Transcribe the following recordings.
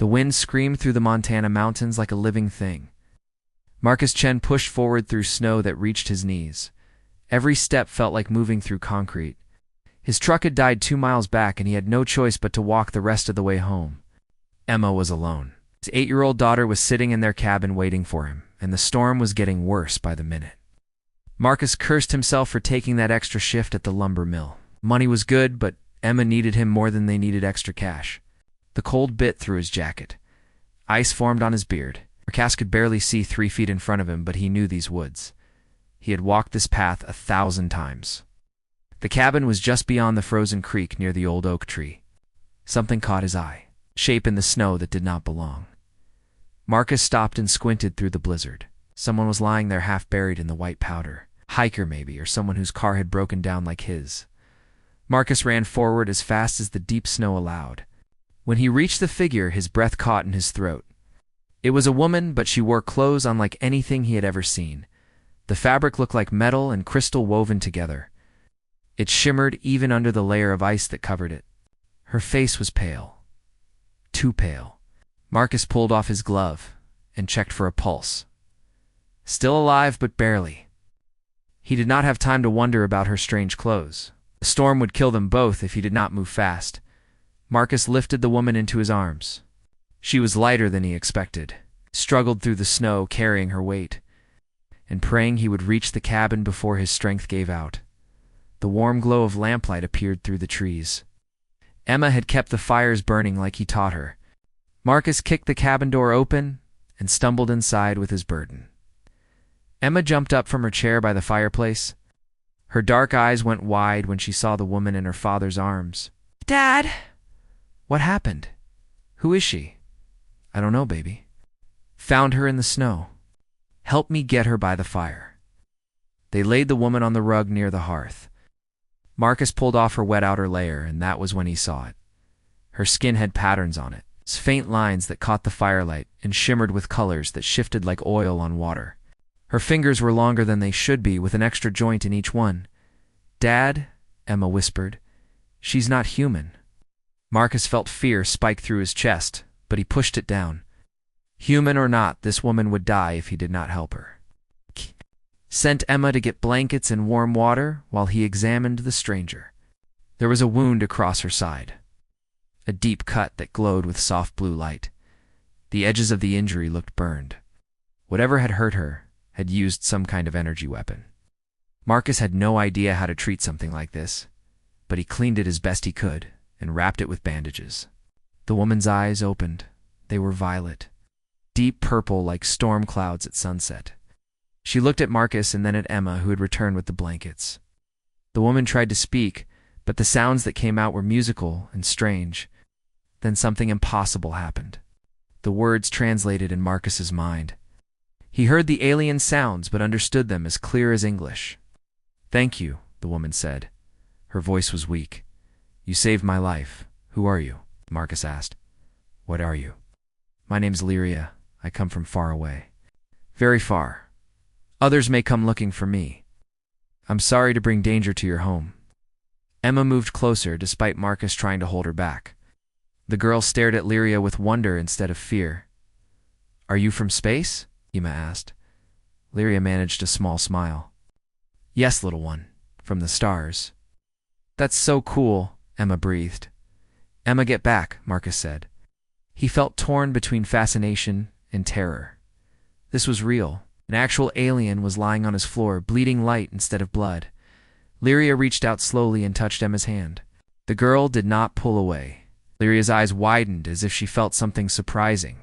The wind screamed through the Montana mountains like a living thing. Marcus Chen pushed forward through snow that reached his knees. Every step felt like moving through concrete. His truck had died 2 miles back, and he had no choice but to walk the rest of the way home. Emma was alone. His 8-year-old daughter was sitting in their cabin waiting for him, and the storm was getting worse by the minute. Marcus cursed himself for taking that extra shift at the lumber mill. Money was good, but Emma needed him more than they needed extra cash. The cold bit through his jacket. Ice formed on his beard. Marcus could barely see 3 feet in front of him, but he knew these woods. He had walked this path 1,000 times. The cabin was just beyond the frozen creek near the old oak tree. Something caught his eye, shape in the snow that did not belong. Marcus stopped and squinted through the blizzard. Someone was lying there half buried in the white powder. Hiker maybe, or someone whose car had broken down like his. Marcus ran forward as fast as the deep snow allowed. When he reached the figure, his breath caught in his throat. It was a woman, but she wore clothes unlike anything he had ever seen. The fabric looked like metal and crystal woven together. It shimmered even under the layer of ice that covered it. Her face was pale. Too pale. Marcus pulled off his glove and checked for a pulse. Still alive, but barely. He did not have time to wonder about her strange clothes. The storm would kill them both if he did not move fast. Marcus lifted the woman into his arms. She was lighter than he expected, struggled through the snow carrying her weight, and praying he would reach the cabin before his strength gave out. The warm glow of lamplight appeared through the trees. Emma had kept the fires burning like he taught her. Marcus kicked the cabin door open and stumbled inside with his burden. Emma jumped up from her chair by the fireplace. Her dark eyes went wide when she saw the woman in her father's arms. "Dad!" "What happened? Who is she?" "I don't know, baby." "Found her in the snow. Help me get her by the fire." They laid the woman on the rug near the hearth. Marcus pulled off her wet outer layer, and that was when he saw it. Her skin had patterns on it, faint lines that caught the firelight and shimmered with colors that shifted like oil on water. Her fingers were longer than they should be, with an extra joint in each one. "Dad," Emma whispered, "she's not human." Marcus felt fear spike through his chest, but he pushed it down. Human or not, this woman would die if he did not help her. Sent Emma to get blankets and warm water while he examined the stranger. There was a wound across her side, a deep cut that glowed with soft blue light. The edges of the injury looked burned. Whatever had hurt her had used some kind of energy weapon. Marcus had no idea how to treat something like this, but he cleaned it as best he could and wrapped it with bandages. The woman's eyes opened. They were violet, deep purple like storm clouds at sunset. She looked at Marcus and then at Emma, who had returned with the blankets. The woman tried to speak, but the sounds that came out were musical and strange. Then something impossible happened. The words translated in Marcus's mind. He heard the alien sounds but understood them as clear as English. "Thank you," the woman said. Her voice was weak. "You saved my life. Who are you?" Marcus asked. "What are you?" "My name's Lyria. I come from far away." "Very far. Others may come looking for me. I'm sorry to bring danger to your home." Emma moved closer despite Marcus trying to hold her back. The girl stared at Lyria with wonder instead of fear. "Are you from space?" Emma asked. Lyria managed a small smile. "Yes, little one. From the stars." "That's so cool," Emma breathed. "Emma, get back," Marcus said. He felt torn between fascination and terror. This was real. An actual alien was lying on his floor, bleeding light instead of blood. Lyria reached out slowly and touched Emma's hand. The girl did not pull away. Lyria's eyes widened as if she felt something surprising.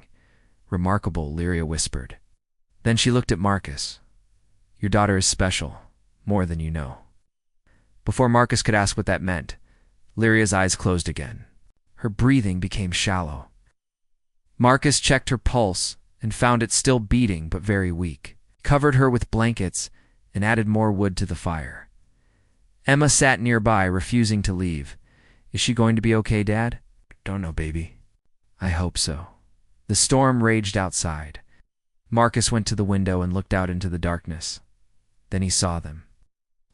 "Remarkable," Lyria whispered. Then she looked at Marcus. "Your daughter is special, more than you know." Before Marcus could ask what that meant, Lyria's eyes closed again. Her breathing became shallow. Marcus checked her pulse and found it still beating but very weak. Covered her with blankets and added more wood to the fire. Emma sat nearby, refusing to leave. "Is she going to be okay, Dad?" "Don't know, baby." "I hope so." The storm raged outside. Marcus went to the window and looked out into the darkness. Then he saw them.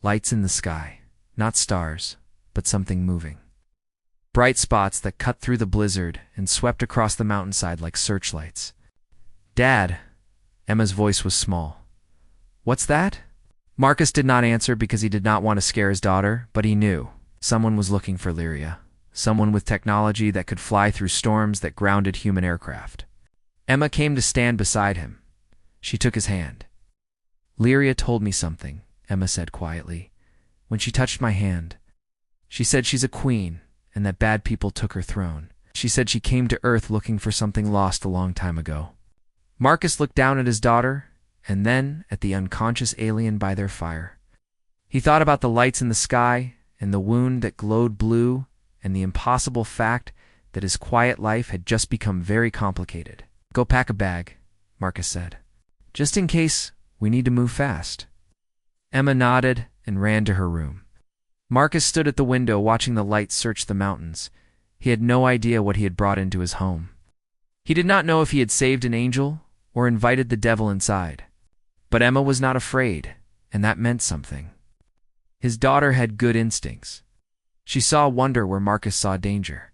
Lights in the sky. Not stars, but something moving. bright spots that cut through the blizzard and swept across the mountainside like searchlights. "Dad," Emma's voice was small. "What's that?" Marcus did not answer because he did not want to scare his daughter, but he knew someone was looking for Lyria, someone with technology that could fly through storms that grounded human aircraft. Emma came to stand beside him. She took his hand. "Lyria told me something," Emma said quietly. "When she touched my hand, she said she's a queen and that bad people took her throne. She said she came to Earth looking for something lost a long time ago." Marcus looked down at his daughter and then at the unconscious alien by their fire. He thought about the lights in the sky and the wound that glowed blue and the impossible fact that his quiet life had just become very complicated. "Go pack a bag," Marcus said. "Just in case we need to move fast." Emma nodded and ran to her room. Marcus stood at the window watching the lights search the mountains. He had no idea what he had brought into his home. He did not know if he had saved an angel or invited the devil inside. But Emma was not afraid, and that meant something. His daughter had good instincts. She saw wonder where Marcus saw danger.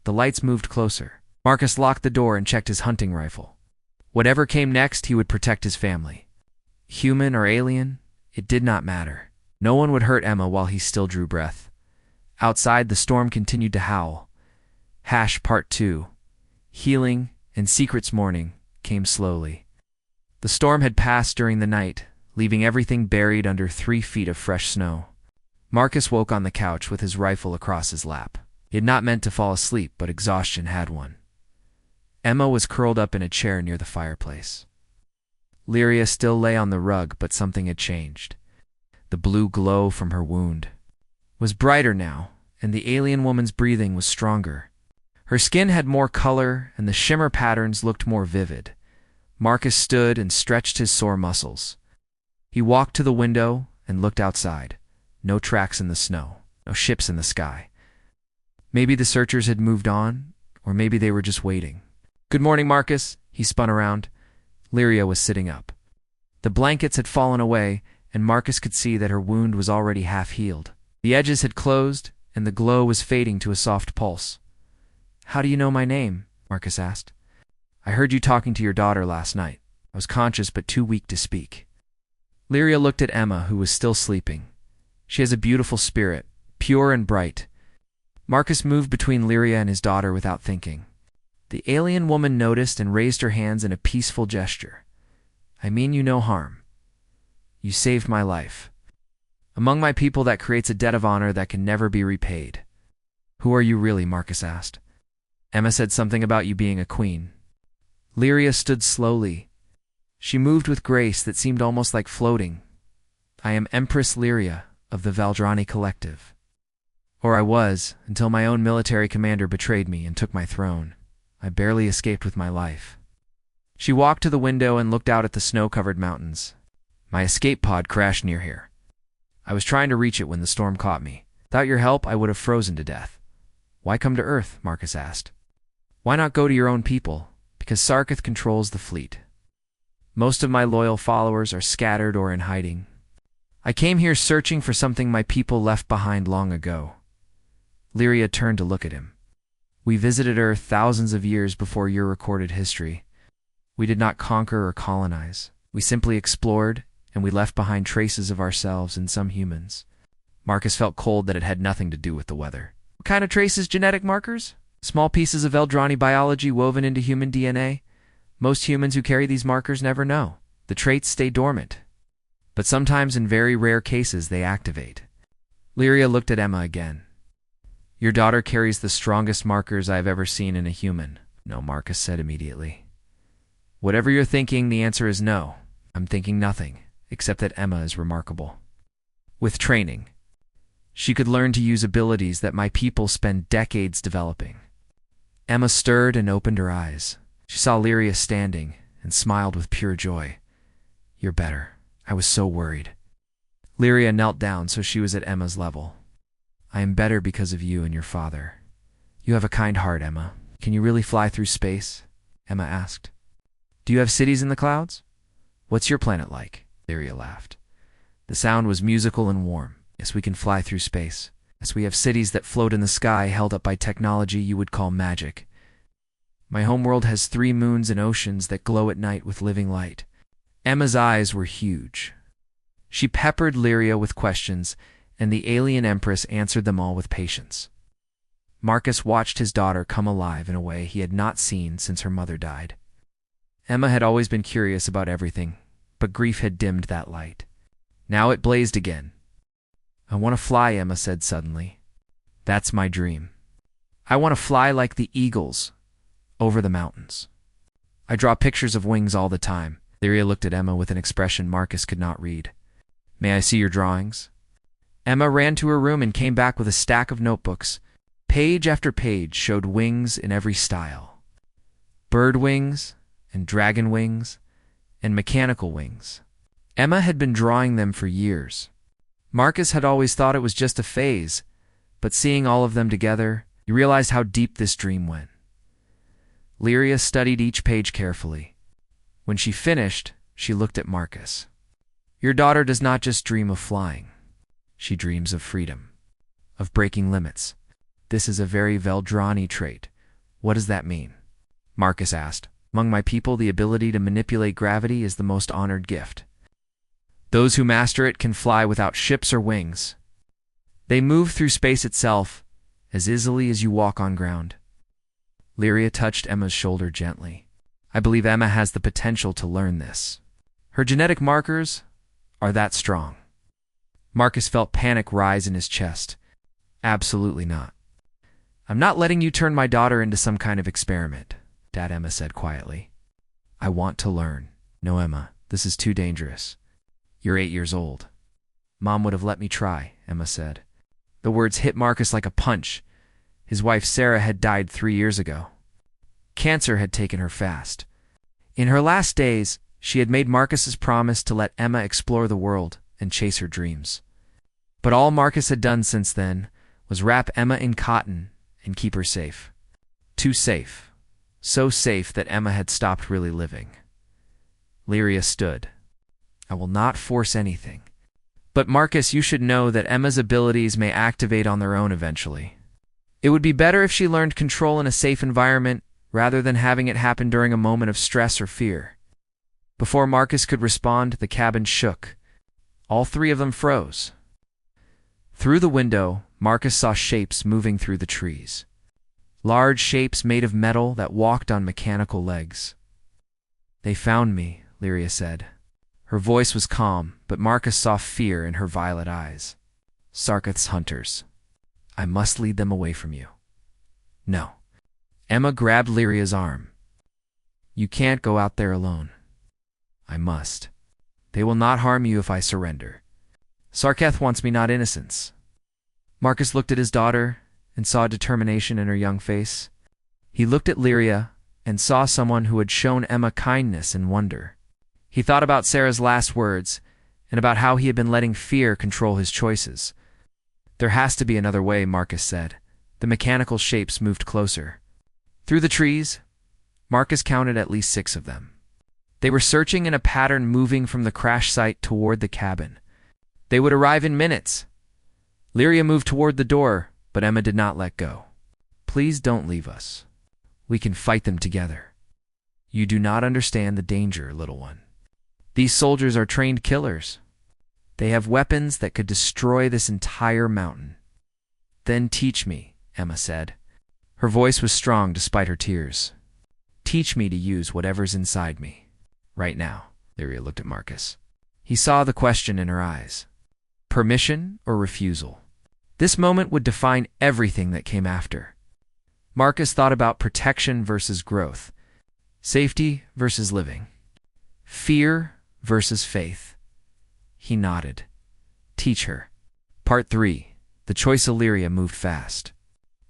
The lights moved closer. Marcus locked the door and checked his hunting rifle. Whatever came next, he would protect his family. Human or alien, it did not matter. No one would hurt Emma while he still drew breath. Outside, the storm continued to howl. Part 2. Healing and Secrets Morning came slowly. The storm had passed during the night, leaving everything buried under 3 feet of fresh snow. Marcus woke on the couch with his rifle across his lap. He had not meant to fall asleep, but exhaustion had won. Emma was curled up in a chair near the fireplace. Lyria still lay on the rug, but something had changed. The blue glow from her wound was brighter now, and the alien woman's breathing was stronger. Her skin had more color, and the shimmer patterns looked more vivid. Marcus stood and stretched his sore muscles. He walked to the window and looked outside. No tracks in the snow, no ships in the sky. Maybe the searchers had moved on, or maybe they were just waiting. "Good morning, Marcus." He spun around. Lyria was sitting up. The blankets had fallen away, and Marcus could see that her wound was already half healed. The edges had closed, and the glow was fading to a soft pulse. "How do you know my name?" Marcus asked. "I heard you talking to your daughter last night. I was conscious but too weak to speak." Lyria looked at Emma, who was still sleeping. She has a beautiful spirit, pure and bright. Marcus moved between Lyria and his daughter without thinking. The alien woman noticed and raised her hands in a peaceful gesture. "I mean you no harm. You saved my life. Among my people, that creates a debt of honor that can never be repaid." "Who are you really?" Marcus asked. "Emma said something about you being a queen." Lyria stood slowly. She moved with grace that seemed almost like floating. "I am Empress Lyria of the Valdrani Collective. Or I was, until my own military commander betrayed me and took my throne. I barely escaped with my life." She walked to the window and looked out at the snow-covered mountains. "My escape pod crashed near here. I was trying to reach it when the storm caught me. Without your help, I would have frozen to death." "Why come to Earth?" Marcus asked. "Why not go to your own people?" "Because Sarkith controls the fleet. Most of my loyal followers are scattered or in hiding. I came here searching for something my people left behind long ago." Lyria turned to look at him. "We visited Earth thousands of years before your recorded history. We did not conquer or colonize. We simply explored, and we left behind traces of ourselves and some humans." Marcus felt cold that it had nothing to do with the weather. "What kind of traces? Genetic markers? Small pieces of Eldrani biology woven into human DNA? Most humans who carry these markers never know. The traits stay dormant. But sometimes, in very rare cases, they activate." Lyria looked at Emma again. "Your daughter carries the strongest markers I have ever seen in a human." "No," Marcus said immediately. "Whatever you're thinking, the answer is no. I'm thinking nothing, except that Emma is remarkable. With training, she could learn to use abilities that my people spend decades developing." Emma stirred and opened her eyes. She saw Lyria standing and smiled with pure joy. "You're better. I was so worried." Lyria knelt down so she was at Emma's level. "I am better because of you and your father. You have a kind heart, Emma. Can you really fly through space?" Emma asked. "Do you have cities in the clouds? What's your planet like?" Lyria laughed. The sound was musical and warm. "Yes, we can fly through space. As we have cities that float in the sky held up by technology you would call magic. My homeworld has 3 moons and oceans that glow at night with living light. Emma's eyes were huge. She peppered Lyria with questions, and the alien Empress answered them all with patience. Marcus watched his daughter come alive in a way he had not seen since her mother died. Emma had always been curious about everything, but grief had dimmed that light. Now it blazed again. "I want to fly," Emma said suddenly. "That's my dream. I want to fly like the eagles, over the mountains. I draw pictures of wings all the time." Lyria looked at Emma with an expression Marcus could not read. "May I see your drawings?" Emma ran to her room and came back with a stack of notebooks. Page after page showed wings in every style. Bird wings, and dragon wings, and mechanical wings. Emma had been drawing them for years. Marcus had always thought it was just a phase, but seeing all of them together, he realized how deep this dream went. Lyria studied each page carefully. When she finished, she looked at Marcus. "Your daughter does not just dream of flying. She dreams of freedom, of breaking limits. This is a very Veldrani trait. What does that mean?" Marcus asked. "Among my people, the ability to manipulate gravity is the most honored gift. Those who master it can fly without ships or wings. They move through space itself as easily as you walk on ground." Lyria touched Emma's shoulder gently. "I believe Emma has the potential to learn this. Her genetic markers are that strong." Marcus felt panic rise in his chest. "Absolutely not. I'm not letting you turn my daughter into some kind of experiment," Dad Emma said quietly. "I want to learn." "No, Emma, this is too dangerous. You're 8 years old." "Mom would have let me try," Emma said. The words hit Marcus like a punch. His wife Sarah had died 3 years ago. Cancer had taken her fast. In her last days, she had made Marcus's promise to let Emma explore the world and chase her dreams. But all Marcus had done since then was wrap Emma in cotton and keep her safe. Too safe. So safe that Emma had stopped really living. Lyria stood. "I will not force anything. But Marcus, you should know that Emma's abilities may activate on their own eventually. It would be better if she learned control in a safe environment rather than having it happen during a moment of stress or fear." Before Marcus could respond, the cabin shook. All 3 of them froze. Through the window, Marcus saw shapes moving through the trees. Large shapes made of metal that walked on mechanical legs. "They found me," Lyria said. Her voice was calm, but Marcus saw fear in her violet eyes. "Sarketh's hunters. I must lead them away from you." "No." Emma grabbed Lyria's arm. "You can't go out there alone." "I must. They will not harm you if I surrender. Sarketh wants me, not innocence." Marcus looked at his daughter and saw determination in her young face. He looked at Lyria and saw someone who had shown Emma kindness and wonder. He thought about Sarah's last words and about how he had been letting fear control his choices. "There has to be another way," Marcus said. The mechanical shapes moved closer. Through the trees, Marcus counted at least 6 of them. They were searching in a pattern moving from the crash site toward the cabin. They would arrive in minutes. Lyria moved toward the door, but Emma did not let go. "Please don't leave us. We can fight them together. You do not understand the danger, little one. These soldiers are trained killers. They have weapons that could destroy this entire mountain." "Then teach me," Emma said. Her voice was strong despite her tears. "Teach me to use whatever's inside me. Right now." Lyria looked at Marcus. He saw the question in her eyes. Permission or refusal? This moment would define everything that came after. Marcus thought about protection versus growth, safety versus living, fear versus faith. He nodded. "Teach her." Part 3. The choice of Lyria moved fast.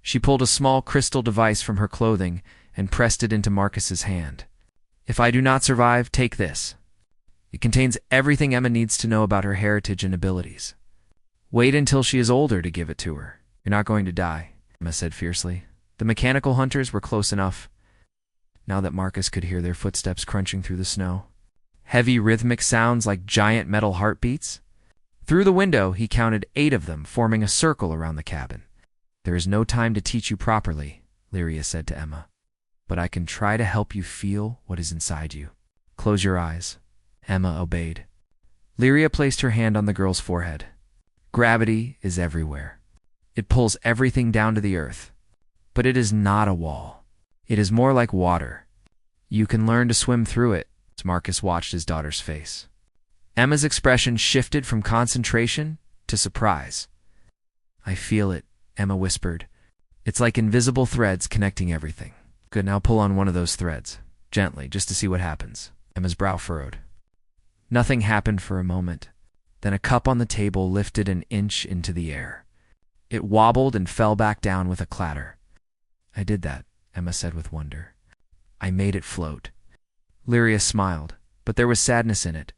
She pulled a small crystal device from her clothing and pressed it into Marcus's hand. "If I do not survive, take this. It contains everything Emma needs to know about her heritage and abilities. Wait until she is older to give it to her. You're not going to die," Emma said fiercely. The mechanical hunters were close enough, now that Marcus could hear their footsteps crunching through the snow. Heavy rhythmic sounds like giant metal heartbeats. Through the window, he counted 8 of them, forming a circle around the cabin. "There is no time to teach you properly," Lyria said to Emma, "but I can try to help you feel what is inside you. Close your eyes." Emma obeyed. Lyria placed her hand on the girl's forehead. "Gravity is everywhere. It pulls everything down to the earth. But it is not a wall. It is more like water. You can learn to swim through it." Marcus watched his daughter's face. Emma's expression shifted from concentration to surprise. "I feel it," Emma whispered. "It's like invisible threads connecting everything." "Good, now pull on one of those threads, gently, just to see what happens." Emma's brow furrowed. Nothing happened for a moment. Then a cup on the table lifted an inch into the air. It wobbled and fell back down with a clatter. "I did that," Emma said with wonder. "I made it float." Lyria smiled, but there was sadness in it.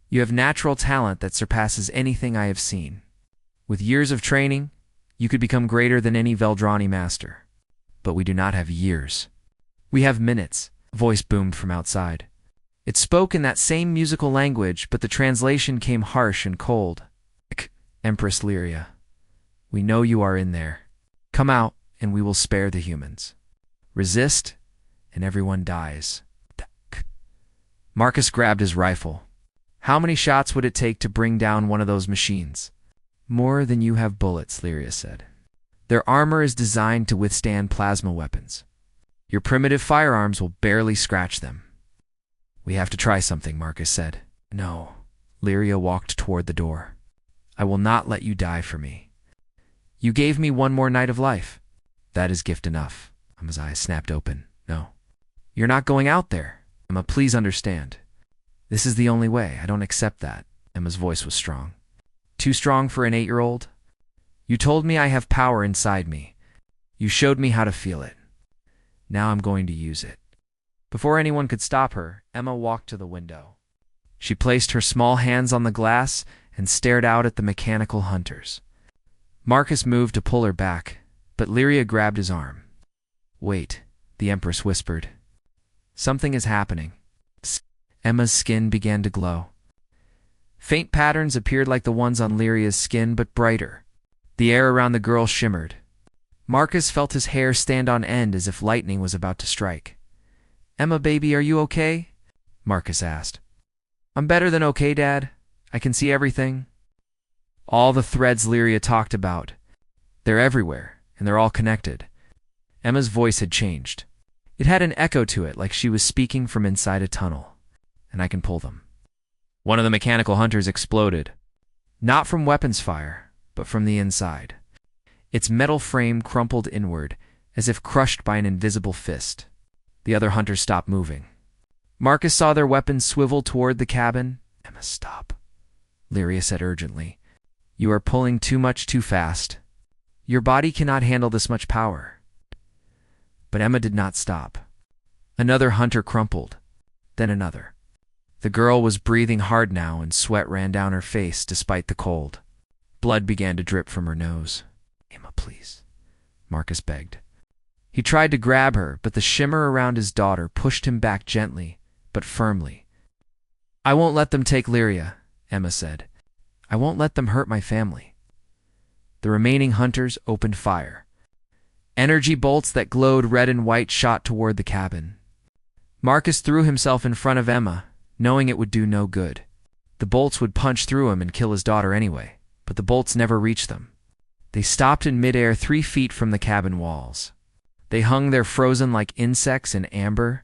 "You have natural talent that surpasses anything I have seen. With years of training, you could become greater than any Veldrani master. But we do not have years. We have minutes," a voice boomed from outside. It spoke in that same musical language, but the translation came harsh and cold. "Empress Lyria, we know you are in there. Come out, and we will spare the humans. Resist, and everyone dies." Marcus grabbed his rifle. "How many shots would it take to bring down one of those machines?" "More than you have bullets," Lyria said. "Their armor is designed to withstand plasma weapons. Your primitive firearms will barely scratch them." "We have to try something," Marcus said. "No." Lyria walked toward the door. "I will not let you die for me. You gave me one more night of life. That is gift enough." Emma's eyes snapped open. "No. You're not going out there. Emma, please understand. This is the only way. I don't accept that." Emma's voice was strong. "Too strong for an 8-year-old? You told me I have power inside me. You showed me how to feel it. Now I'm going to use it." Before anyone could stop her, Emma walked to the window. She placed her small hands on the glass and stared out at the mechanical hunters. Marcus moved to pull her back, but Lyria grabbed his arm. "Wait," the Empress whispered. "Something is happening." Emma's skin began to glow. Faint patterns appeared like the ones on Lyria's skin, but brighter. The air around the girl shimmered. Marcus felt his hair stand on end as if lightning was about to strike. "Emma, baby, are you okay?" Marcus asked. "I'm better than okay, Dad. I can see everything." All the threads Lyria talked about. They're everywhere, and they're all connected. Emma's voice had changed. It had an echo to it, like she was speaking from inside a tunnel. "And I can pull them." One of the mechanical hunters exploded. Not from weapons fire, but from the inside. Its metal frame crumpled inward, as if crushed by an invisible fist. The other hunters stopped moving. Marcus saw their weapons swivel toward the cabin. "Emma, stop," Lyria said urgently. "You are pulling too much too fast. Your body cannot handle this much power." But Emma did not stop. Another hunter crumpled, then another. The girl was breathing hard now, and sweat ran down her face despite the cold. Blood began to drip from her nose. "Emma, please," Marcus begged. He tried to grab her, but the shimmer around his daughter pushed him back gently, but firmly. "I won't let them take Lyria," Emma said. "I won't let them hurt my family." The remaining hunters opened fire. Energy bolts that glowed red and white shot toward the cabin. Marcus threw himself in front of Emma, knowing it would do no good. The bolts would punch through him and kill his daughter anyway, but the bolts never reached them. They stopped in midair 3 feet from the cabin walls. They hung there frozen like insects in amber.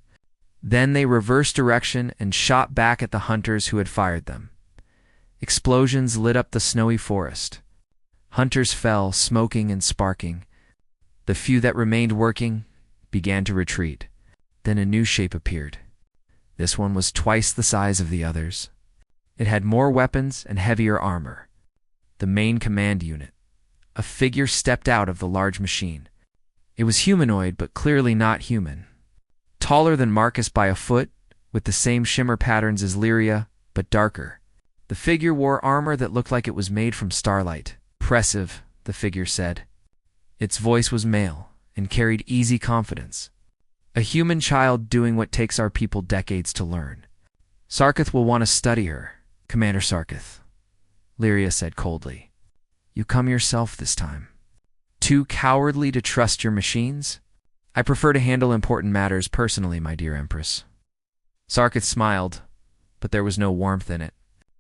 Then they reversed direction and shot back at the hunters who had fired them. Explosions lit up the snowy forest. Hunters fell, smoking and sparking. The few that remained working began to retreat. Then a new shape appeared. This one was twice the size of the others. It had more weapons and heavier armor. The main command unit. A figure stepped out of the large machine. It was humanoid, but clearly not human. Taller than Marcus by a foot, with the same shimmer patterns as Lyria, but darker. The figure wore armor that looked like it was made from starlight. "Impressive," the figure said. Its voice was male and carried easy confidence. "A human child doing what takes our people decades to learn. Sarkith will want to study her, Commander Sarkith." Lyria said coldly. You come yourself this time. Too cowardly to trust your machines? I prefer to handle important matters personally, my dear Empress. Sarkith smiled, but there was no warmth in it.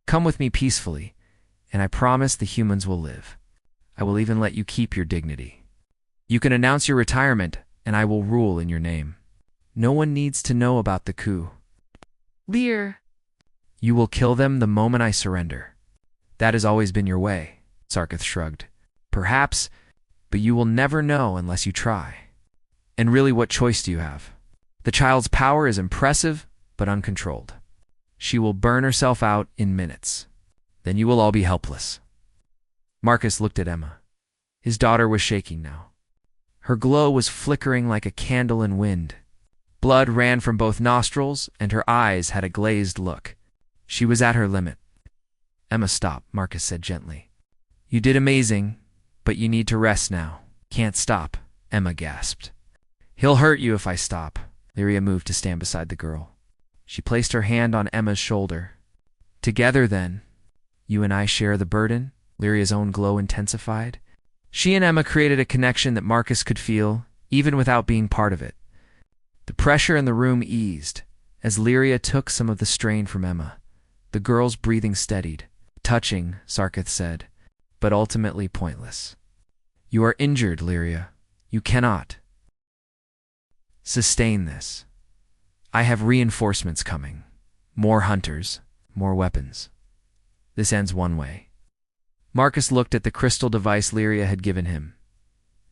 Come with me peacefully, and I promise the humans will live. I will even let you keep your dignity. You can announce your retirement, and I will rule in your name. No one needs to know about the coup. Lear. You will kill them the moment I surrender. That has always been your way, Sarkith shrugged. Perhaps, but you will never know unless you try. And really, what choice do you have? The child's power is impressive, but uncontrolled. She will burn herself out in minutes. Then you will all be helpless. Marcus looked at Emma. His daughter was shaking now. Her glow was flickering like a candle in wind. Blood ran from both nostrils, and her eyes had a glazed look. She was at her limit. Emma, stop, Marcus said gently. You did amazing, but you need to rest now. Can't stop, Emma gasped. He'll hurt you if I stop. Lyria moved to stand beside the girl. She placed her hand on Emma's shoulder. Together, then, you and I share the burden? Lyria's own glow intensified. She and Emma created a connection that Marcus could feel, even without being part of it. The pressure in the room eased, as Lyria took some of the strain from Emma. The girl's breathing steadied. Touching, Sarkith said, but ultimately pointless. You are injured, Lyria. You cannot sustain this. I have reinforcements coming. More hunters, more weapons. This ends one way. Marcus looked at the crystal device Lyria had given him.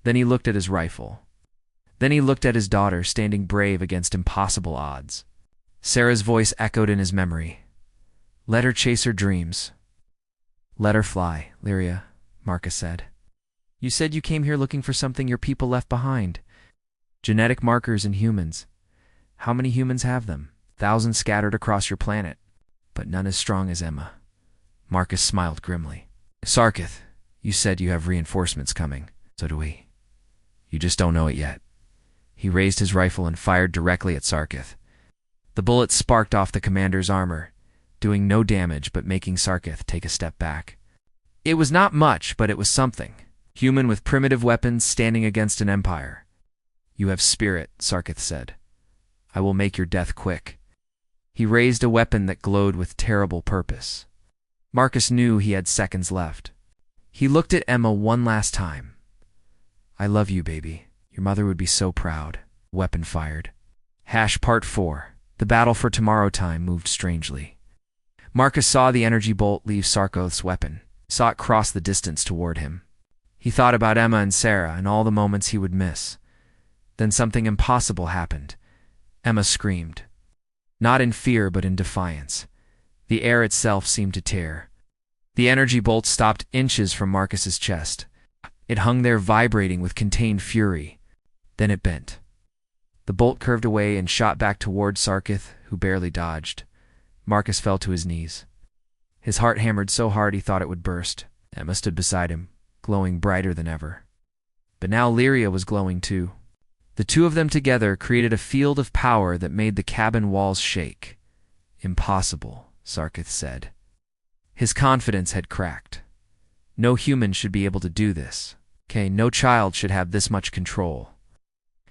Then he looked at his rifle. Then he looked at his daughter standing brave against impossible odds. Sarah's voice echoed in his memory. Let her chase her dreams. Let her fly, Lyria, Marcus said. You said you came here looking for something your people left behind. Genetic markers in humans. How many humans have them? Thousands scattered across your planet, but none as strong as Emma. Marcus smiled grimly. Sarkith, you said you have reinforcements coming. So do we. You just don't know it yet. He raised his rifle and fired directly at Sarkith. The bullet sparked off the commander's armor, doing no damage but making Sarkith take a step back. It was not much, but it was something. Human with primitive weapons standing against an empire. You have spirit, Sarkith said. I will make your death quick. He raised a weapon that glowed with terrible purpose. Marcus knew he had seconds left. He looked at Emma one last time. I love you, baby. Your mother would be so proud. Weapon fired. Part 4. The battle for tomorrow time moved strangely. Marcus saw the energy bolt leave Sarkoth's weapon, saw it cross the distance toward him. He thought about Emma and Sarah and all the moments he would miss. Then something impossible happened. Emma screamed. Not in fear, but in defiance. The air itself seemed to tear. The energy bolt stopped inches from Marcus's chest. It hung there vibrating with contained fury. Then it bent. The bolt curved away and shot back toward Sarkith, who barely dodged. Marcus fell to his knees. His heart hammered so hard he thought it would burst. Emma stood beside him, glowing brighter than ever. But now Lyria was glowing too. The two of them together created a field of power that made the cabin walls shake. Impossible, Sarkith said. His confidence had cracked. No human should be able to do this. No child should have this much control.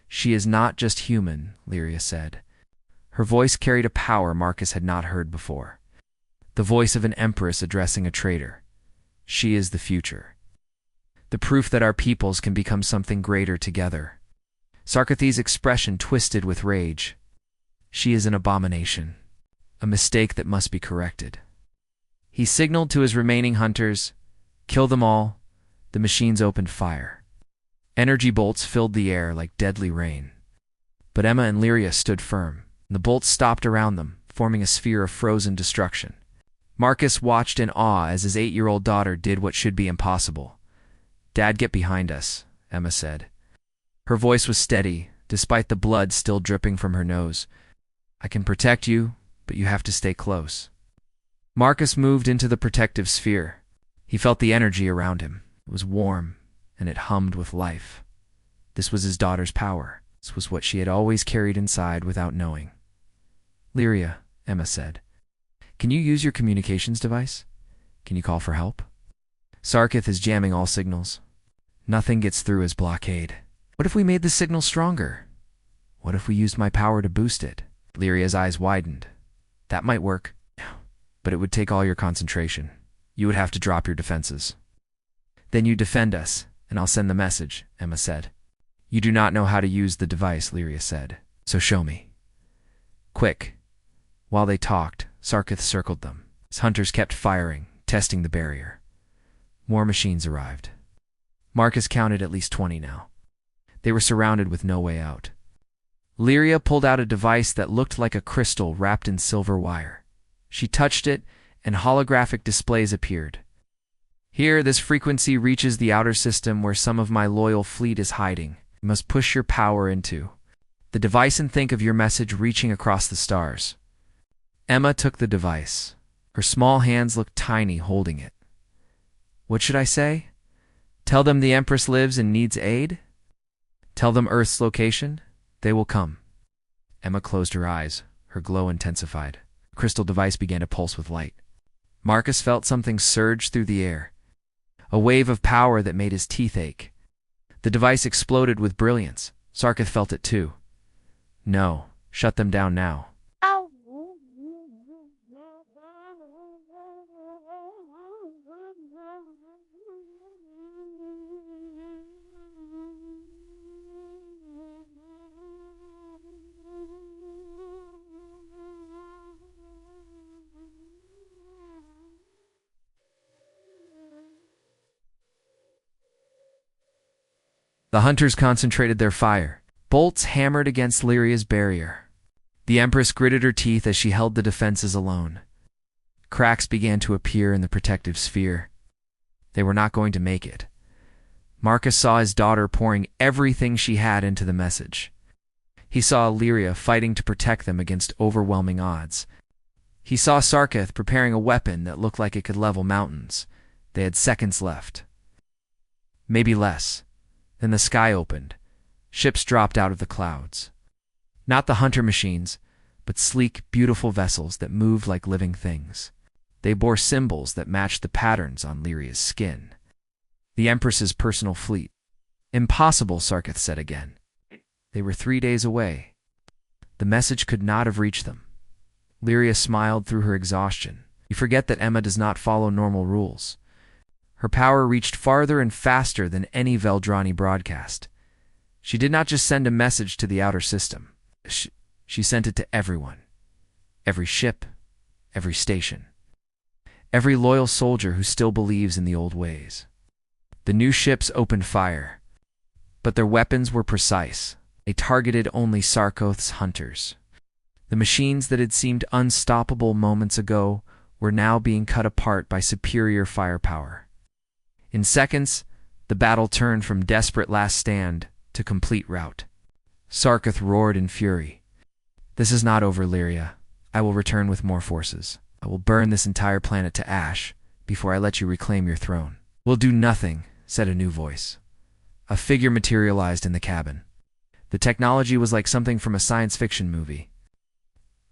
She is not just human, Lyria said. Her voice carried a power Marcus had not heard before. The voice of an empress addressing a traitor. She is the future. The proof that our peoples can become something greater together. Sarkith's expression twisted with rage. She is an abomination. A mistake that must be corrected. He signaled to his remaining hunters, kill them all. The machines opened fire. Energy bolts filled the air like deadly rain. But Emma and Lyria stood firm. The bolts stopped around them, forming a sphere of frozen destruction. Marcus watched in awe as his 8-year-old daughter did what should be impossible. Dad, get behind us, Emma said. Her voice was steady, despite the blood still dripping from her nose. I can protect you, but you have to stay close. Marcus moved into the protective sphere. He felt the energy around him. It was warm, and it hummed with life. This was his daughter's power. This was what she had always carried inside without knowing. Lyria, Emma said, can you use your communications device? Can you call for help? Sarkith is jamming all signals. Nothing gets through his blockade. What if we made the signal stronger? What if we used my power to boost it? Lyria's eyes widened. That might work, but it would take all your concentration. You would have to drop your defenses. Then you defend us, and I'll send the message, Emma said. You do not know how to use the device, Lyria said, so show me. Quick. While they talked, Sarkith circled them. His hunters kept firing, testing the barrier. More machines arrived. Marcus counted at least 20 now. They were surrounded with no way out. Lyria pulled out a device that looked like a crystal wrapped in silver wire. She touched it, and holographic displays appeared. Here, this frequency reaches the outer system where some of my loyal fleet is hiding. You must push your power into the device and think of your message reaching across the stars. Emma took the device. Her small hands looked tiny holding it. What should I say? Tell them the Empress lives and needs aid? Tell them Earth's location? They will come. Emma closed her eyes. Her glow intensified. The crystal device began to pulse with light. Marcus felt something surge through the air. A wave of power that made his teeth ache. The device exploded with brilliance. Sarkith felt it too. No, shut them down now. The hunters concentrated their fire. Bolts hammered against Lyria's barrier. The Empress gritted her teeth as she held the defenses alone. Cracks began to appear in the protective sphere. They were not going to make it. Marcus saw his daughter pouring everything she had into the message. He saw Lyria fighting to protect them against overwhelming odds. He saw Sarkith preparing a weapon that looked like it could level mountains. They had seconds left. Maybe less. Then the sky opened. Ships dropped out of the clouds. Not the hunter machines, but sleek, beautiful vessels that moved like living things. They bore symbols that matched the patterns on Lyria's skin. The Empress's personal fleet. Impossible, Sarkith said again. They were 3 days away. The message could not have reached them. Lyria smiled through her exhaustion. You forget that Emma does not follow normal rules. Her power reached farther and faster than any Veldrani broadcast. She did not just send a message to the outer system. She sent it to everyone. Every ship, every station. Every loyal soldier who still believes in the old ways. The new ships opened fire, but their weapons were precise. They targeted only Sarkoth's hunters. The machines that had seemed unstoppable moments ago were now being cut apart by superior firepower. In seconds, the battle turned from desperate last stand to complete rout. Sarkith roared in fury. This is not over, Lyria. I will return with more forces. I will burn this entire planet to ash before I let you reclaim your throne. We'll do nothing, said a new voice. A figure materialized in the cabin. The technology was like something from a science fiction movie.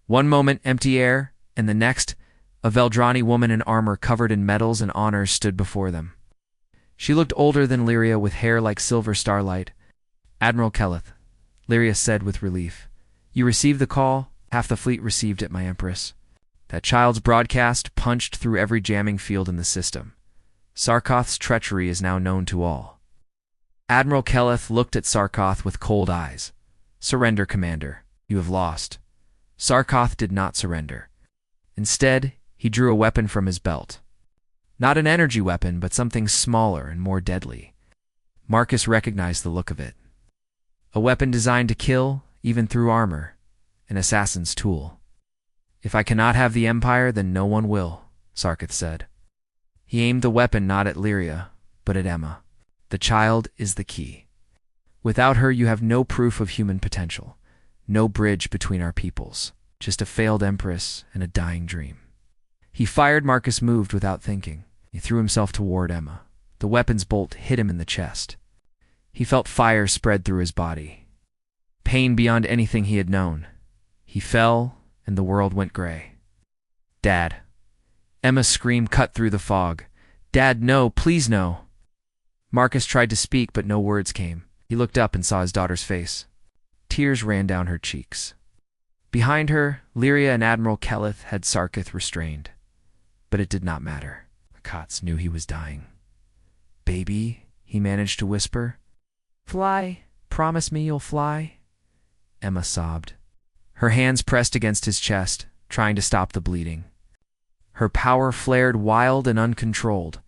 One moment, empty air, and the next, a Veldrani woman in armor covered in medals and honors stood before them. She looked older than Lyria with hair like silver starlight. Admiral Keleth, Lyria said with relief. You received the call, half the fleet received it, my Empress. That child's broadcast punched through every jamming field in the system. Sarkoth's treachery is now known to all. Admiral Keleth looked at Sarkoth with cold eyes. Surrender, Commander. You have lost. Sarkoth did not surrender. Instead, he drew a weapon from his belt. Not an energy weapon, but something smaller and more deadly. Marcus recognized the look of it. A weapon designed to kill, even through armor. An assassin's tool. If I cannot have the Empire, then no one will, Sarkith said. He aimed the weapon not at Lyria, but at Emma. The child is the key. Without her, you have no proof of human potential. No bridge between our peoples. Just a failed Empress and a dying dream. He fired. Marcus moved without thinking. He threw himself toward Emma. The weapon's bolt hit him in the chest. He felt fire spread through his body. Pain beyond anything he had known. He fell, and the world went gray. Dad. Emma's scream cut through the fog. "Dad, no, please no." Marcus tried to speak, but no words came. He looked up and saw his daughter's face. Tears ran down her cheeks. Behind her, Lyria and Admiral Keleth had Sarkith restrained. But it did not matter. Kotz knew he was dying. "Baby," he managed to whisper. "Fly. Promise me you'll fly." Emma sobbed. Her hands pressed against his chest, trying to stop the bleeding. Her power flared wild and uncontrolled.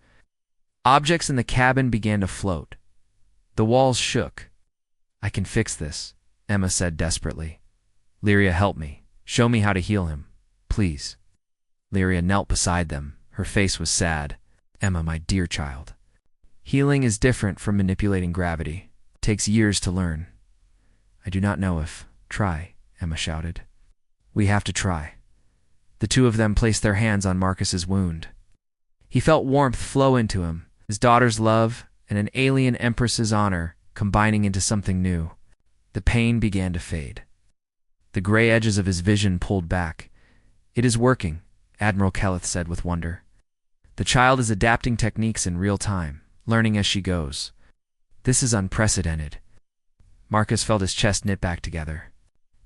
Objects in the cabin began to float. The walls shook. "I can fix this," Emma said desperately. "Lyria, help me. Show me how to heal him. Please." Lyria knelt beside them. Her face was sad. "Emma, my dear child. Healing is different from manipulating gravity. It takes years to learn." "I do not know if." "Try," Emma shouted. "We have to try." The two of them placed their hands on Marcus's wound. He felt warmth flow into him, his daughter's love and an alien Empress's honor combining into something new. The pain began to fade. The gray edges of his vision pulled back. "It is working," Admiral Keleth said with wonder. "The child is adapting techniques in real time, learning as she goes. This is unprecedented." Marcus felt his chest knit back together.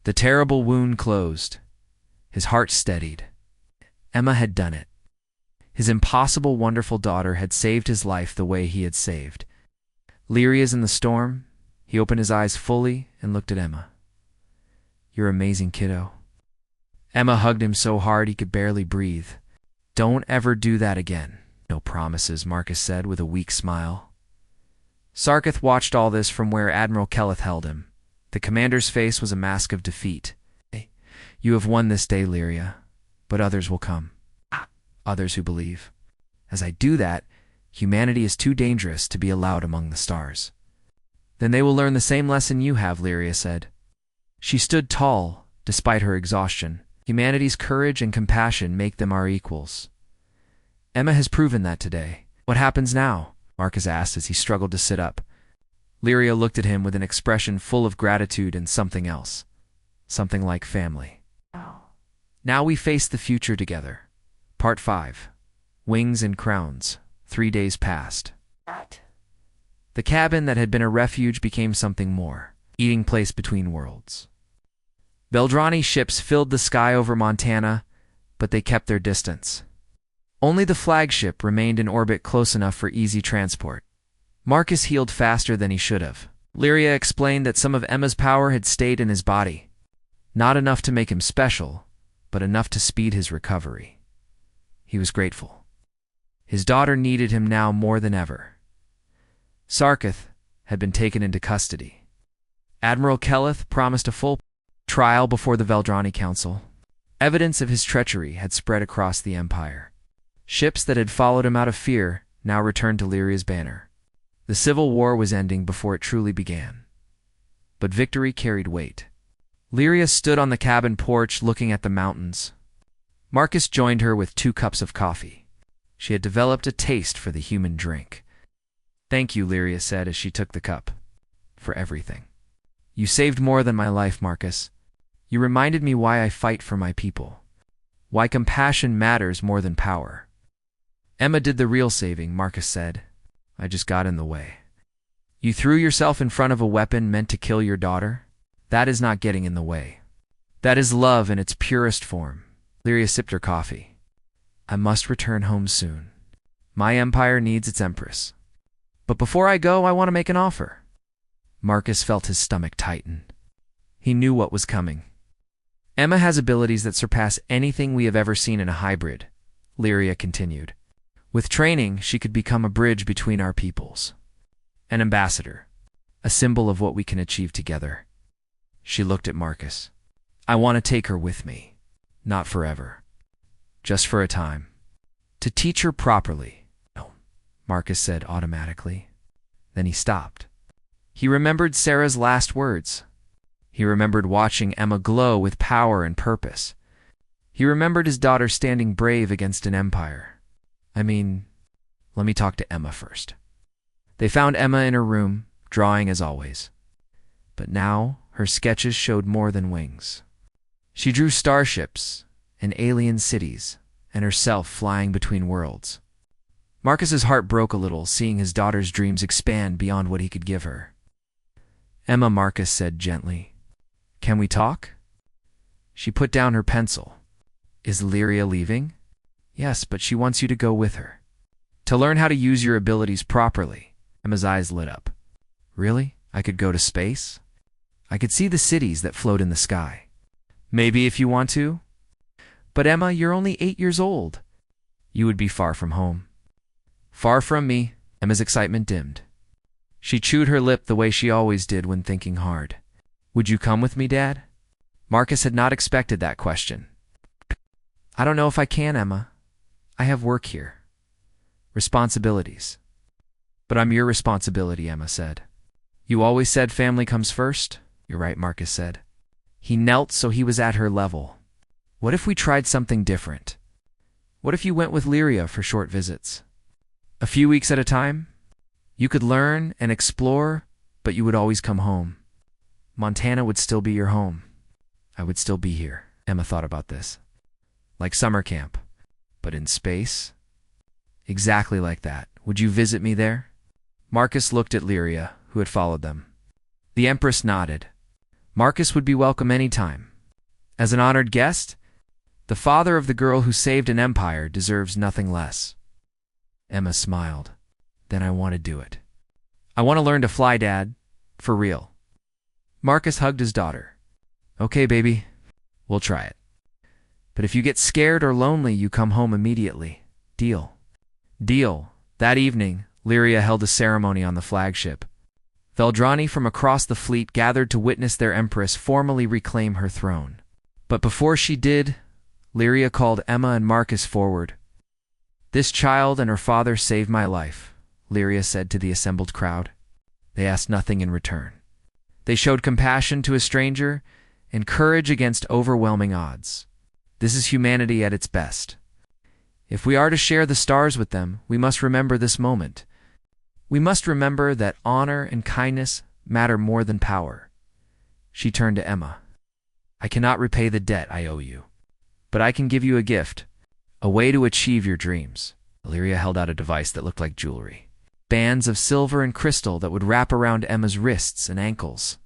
The terrible wound closed. His heart steadied. Emma had done it. His impossible, wonderful daughter had saved his life the way he had saved. Lyria's in the storm. He opened his eyes fully and looked at Emma. "You're amazing, kiddo." Emma hugged him so hard he could barely breathe. "Don't ever do that again." "No promises," Marcus said with a weak smile. Sarkith watched all this from where Admiral Keleth held him. The commander's face was a mask of defeat. "You have won this day, Lyria, but others will come. Others who believe. As I do that, humanity is too dangerous to be allowed among the stars." "Then they will learn the same lesson you have," Lyria said. She stood tall, despite her exhaustion. "Humanity's courage and compassion make them our equals." "Emma has proven that today." "What happens now?" Marcus asked as he struggled to sit up. Lyria looked at him with an expression full of gratitude and something else. Something like family. "Now we face the future together." Part 5. Wings and Crowns. 3 days passed. The cabin that had been a refuge became something more, eating place between worlds. Veldrani ships filled the sky over Montana, but they kept their distance. Only the flagship remained in orbit close enough for easy transport. Marcus healed faster than he should have. Lyria explained that some of Emma's power had stayed in his body. Not enough to make him special, but enough to speed his recovery. He was grateful. His daughter needed him now more than ever. Sarkith had been taken into custody. Admiral Keleth promised a full trial before the Veldrani Council. Evidence of his treachery had spread across the Empire. Ships that had followed him out of fear now returned to Lyria's banner. The Civil War was ending before it truly began. But victory carried weight. Lyria stood on the cabin porch looking at the mountains. Marcus joined her with 2 cups of coffee. She had developed a taste for the human drink. "Thank you," Lyria said as she took the cup. "For everything. You saved more than my life, Marcus. You reminded me why I fight for my people. Why compassion matters more than power." "Emma did the real saving," Marcus said. "I just got in the way." "You threw yourself in front of a weapon meant to kill your daughter? That is not getting in the way. That is love in its purest form." Lyria sipped her coffee. "I must return home soon. My empire needs its Empress. But before I go, I want to make an offer." Marcus felt his stomach tighten. He knew what was coming. "Emma has abilities that surpass anything we have ever seen in a hybrid," Lyria continued. "With training, she could become a bridge between our peoples. An ambassador. A symbol of what we can achieve together." She looked at Marcus. "I want to take her with me. Not forever. Just for a time. To teach her properly." "No," Marcus said automatically. Then he stopped. He remembered Sarah's last words. He remembered watching Emma glow with power and purpose. He remembered his daughter standing brave against an empire. Let me talk to Emma first." They found Emma in her room, drawing as always. But now her sketches showed more than wings. She drew starships and alien cities and herself flying between worlds. Marcus's heart broke a little, seeing his daughter's dreams expand beyond what he could give her. "Emma," Marcus said gently, "can we talk?" She put down her pencil. "Is Lyria leaving?" "Yes, but she wants you to go with her. To learn how to use your abilities properly." Emma's eyes lit up. "Really? I could go to space? I could see the cities that float in the sky." "Maybe if you want to." "But Emma, you're only 8 years old." "You would be far from home." "Far from me." Emma's excitement dimmed. She chewed her lip the way she always did when thinking hard. "Would you come with me, Dad?" Marcus had not expected that question. "I don't know if I can, Emma. I have work here. Responsibilities." "But I'm your responsibility," Emma said. "You always said family comes first." "You're right," Marcus said. He knelt so he was at her level. "What if we tried something different? What if you went with Lyria for short visits? A few weeks at a time? You could learn and explore, but you would always come home. Montana would still be your home. I would still be here." Emma thought about this. "Like summer camp, but in space?" "Exactly like that. Would you visit me there?" Marcus looked at Lyria, who had followed them. The Empress nodded. Marcus would be welcome any time. As an honored guest, the father of the girl who saved an empire deserves nothing less. Emma smiled. "Then I want to do it. I want to learn to fly, Dad. For real." Marcus hugged his daughter. "Okay, baby. We'll try it. But if you get scared or lonely, you come home immediately. Deal?" "Deal." That evening, Lyria held a ceremony on the flagship. Veldrani from across the fleet gathered to witness their Empress formally reclaim her throne. But before she did, Lyria called Emma and Marcus forward. "This child and her father saved my life," Lyria said to the assembled crowd. They asked nothing in return. They showed compassion to a stranger and courage against overwhelming odds. This is humanity at its best. If we are to share the stars with them, we must remember this moment. We must remember that honor and kindness matter more than power. She turned to Emma. "I cannot repay the debt I owe you, but I can give you a gift, a way to achieve your dreams." Lyria held out a device that looked like jewelry. Bands of silver and crystal that would wrap around Emma's wrists and ankles.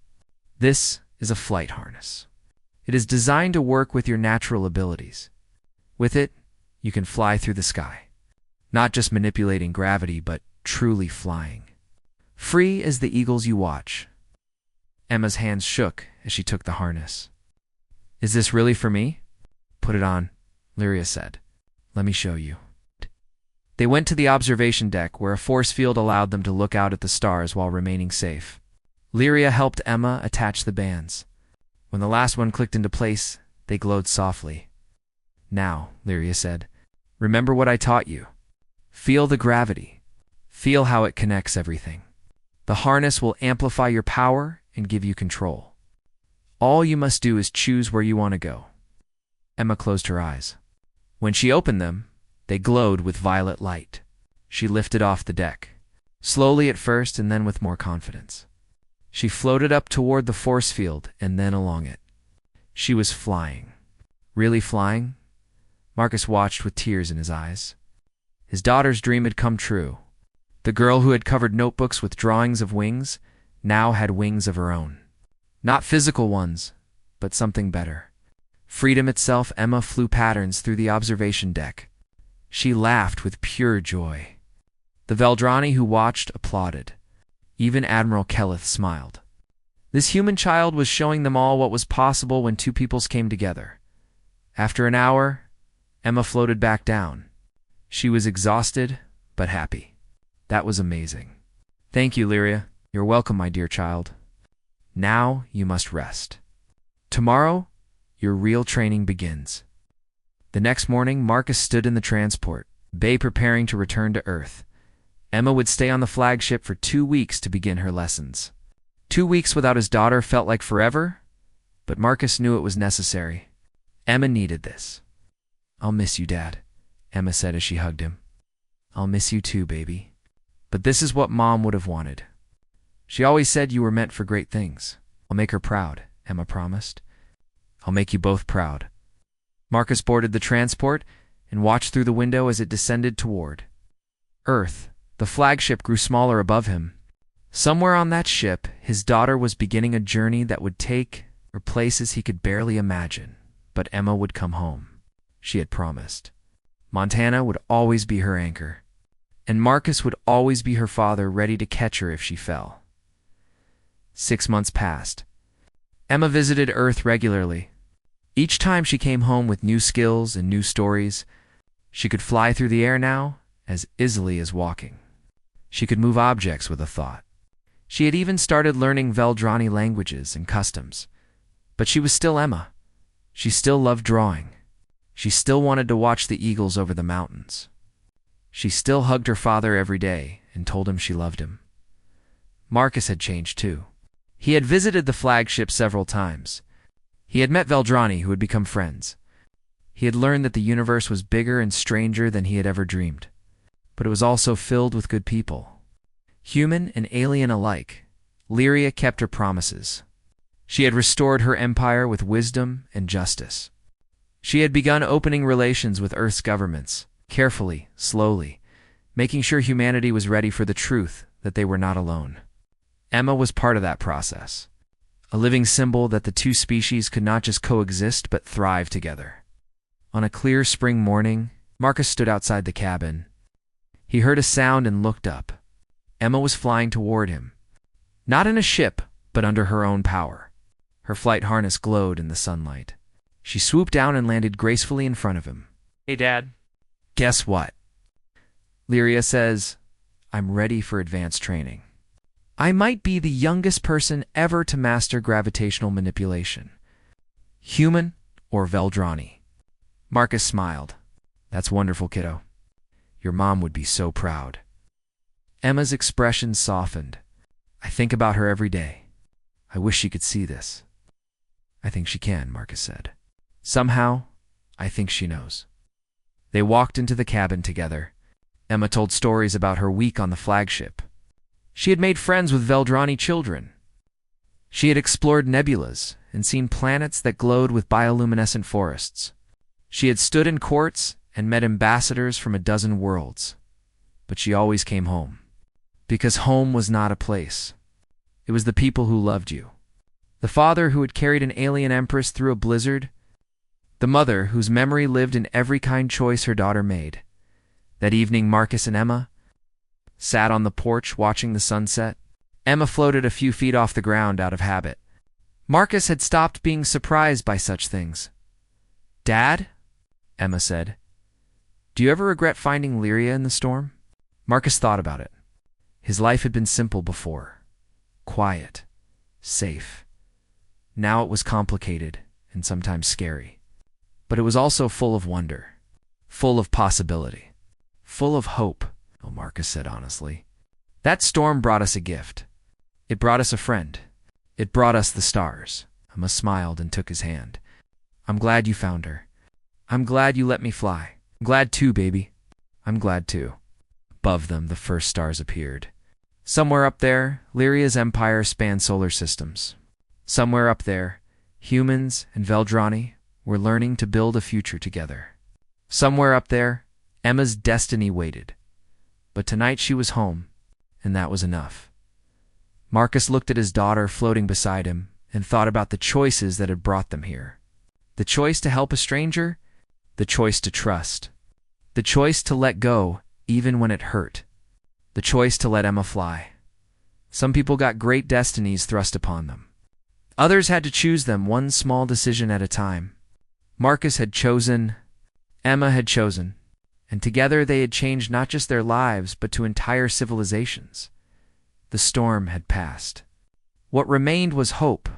"This is a flight harness. It is designed to work with your natural abilities. With it, you can fly through the sky. Not just manipulating gravity, but truly flying. Free as the eagles you watch." Emma's hands shook as she took the harness. "Is this really for me?" "Put it on," Lyria said. "Let me show you." They went to the observation deck where a force field allowed them to look out at the stars while remaining safe. Lyria helped Emma attach the bands. When the last one clicked into place, they glowed softly. "Now," Lyria said, "remember what I taught you. Feel the gravity. Feel how it connects everything. The harness will amplify your power and give you control. All you must do is choose where you want to go." Emma closed her eyes. When she opened them, they glowed with violet light. She lifted off the deck, slowly at first and then with more confidence. She floated up toward the force field and then along it. She was flying. Really flying? Marcus watched with tears in his eyes. His daughter's dream had come true. The girl who had covered notebooks with drawings of wings now had wings of her own. Not physical ones, but something better. Freedom itself. Emma flew patterns through the observation deck. She laughed with pure joy. The Veldrani who watched applauded. Even Admiral Kelleth smiled. This human child was showing them all what was possible when two peoples came together. After an hour, Emma floated back down. She was exhausted, but happy. That was amazing. "Thank you, Lyria. You're welcome, my dear child. Now you must rest. Tomorrow, your real training begins." The next morning, Marcus stood in the transport bay preparing to return to Earth. Emma would stay on the flagship for 2 weeks to begin her lessons. 2 weeks without his daughter felt like forever, but Marcus knew it was necessary. Emma needed this. "I'll miss you, Dad," Emma said as she hugged him. "I'll miss you too, baby. But this is what Mom would have wanted. She always said you were meant for great things." "I'll make her proud," Emma promised. "I'll make you both proud." Marcus boarded the transport, and watched through the window as it descended toward Earth. The flagship grew smaller above him. Somewhere on that ship, his daughter was beginning a journey that would take her places he could barely imagine. But Emma would come home. She had promised. Montana would always be her anchor, and Marcus would always be her father, ready to catch her if she fell. 6 months passed. Emma visited Earth regularly. Each time she came home with new skills and new stories. She could fly through the air now as easily as walking. She could move objects with a thought. She had even started learning Veldrani languages and customs. But she was still Emma. She still loved drawing. She still wanted to watch the eagles over the mountains. She still hugged her father every day and told him she loved him. Marcus had changed too. He had visited the flagship several times. He had met Veldrani, who had become friends. He had learned that the universe was bigger and stranger than he had ever dreamed. But it was also filled with good people. Human and alien alike, Lyria kept her promises. She had restored her empire with wisdom and justice. She had begun opening relations with Earth's governments, carefully, slowly, making sure humanity was ready for the truth that they were not alone. Emma was part of that process, a living symbol that the two species could not just coexist but thrive together. On a clear spring morning, Marcus stood outside the cabin. He heard a sound and looked up. Emma was flying toward him. Not in a ship, but under her own power. Her flight harness glowed in the sunlight. She swooped down and landed gracefully in front of him. Hey, Dad. Guess what? Lyria says, I'm ready for advanced training. I might be the youngest person ever to master gravitational manipulation. Human or Veldrani. Marcus smiled. That's wonderful, kiddo. Your mom would be so proud. Emma's expression softened. I think about her every day. I wish she could see this. I think she can, Marcus said. Somehow, I think she knows. They walked into the cabin together. Emma told stories about her week on the flagship. She had made friends with Veldrani children. She had explored nebulas and seen planets that glowed with bioluminescent forests. She had stood in courts and met ambassadors from a dozen worlds. But she always came home. Because home was not a place. It was the people who loved you. The father who had carried an alien empress through a blizzard. The mother whose memory lived in every kind choice her daughter made. That evening, Marcus and Emma sat on the porch watching the sunset. Emma floated a few feet off the ground out of habit. Marcus had stopped being surprised by such things. Dad, Emma said, do you ever regret finding Lyria in the storm? Marcus thought about it. His life had been simple before. Quiet. Safe. Now it was complicated and sometimes scary. But it was also full of wonder. Full of possibility. Full of hope, Marcus said honestly. That storm brought us a gift. It brought us a friend. It brought us the stars. Emma smiled and took his hand. I'm glad you found her. I'm glad you let me fly. I'm glad too, baby. I'm glad too. Above them, the first stars appeared. Somewhere up there, Lyria's empire spanned solar systems. Somewhere up there, humans and Veldrani were learning to build a future together. Somewhere up there, Emma's destiny waited. But tonight she was home, and that was enough. Marcus looked at his daughter floating beside him and thought about the choices that had brought them here. The choice to help a stranger, the choice to trust, the choice to let go even when it hurt, the choice to let Emma fly. Some people got great destinies thrust upon them. Others had to choose them one small decision at a time. Marcus had chosen, Emma had chosen, and together they had changed not just their lives but to entire civilizations. The storm had passed. What remained was hope,